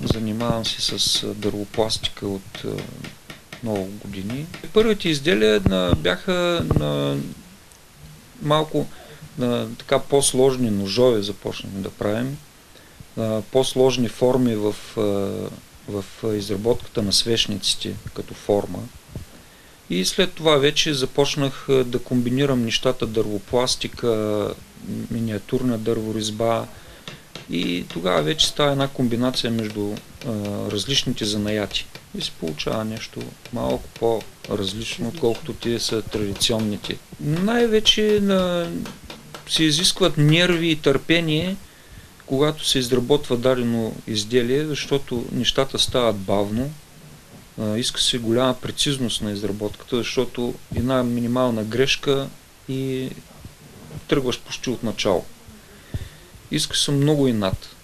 Занимавам се с дървопластика от много години. Първите изделия бяха на малко на така по-сложни ножове започнахме да правим, по-сложни форми в изработката на свещниците като форма. И след това вече започнах да комбинирам нещата дървопластика, миниатюрна дърворезба и тогава вече става една комбинация между различните занаяти и се получава нещо малко по-различно, отколкото те са традиционните. Най-вече се изискват нерви и търпение, когато се изработва дадено изделие, защото нещата стават бавно. Иска се голяма прецизност на изработката, защото една минимална грешка и тръгваш почти от начало. Иска се много инат,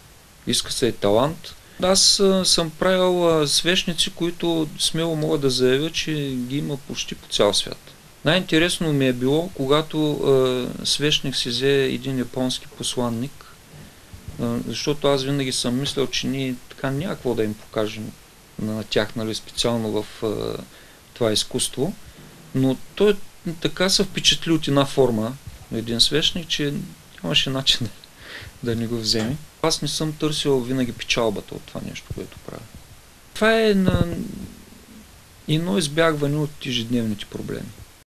иска се талант. Аз съм правил свещници, които смело мога да заявя, че ги има почти по цял свят. Най-интересно ми е било, когато свещник си взе един японски посланник, защото аз винаги съм мислял, че ние така няма какво да им покажем на тях, нали, специално в това изкуство, но той така се впечатли от една форма на един свещник, че нямаше начин да не го вземе. Аз не съм търсил винаги печалбата от това нещо, което правя. Това е едно избягване от ежедневните проблеми.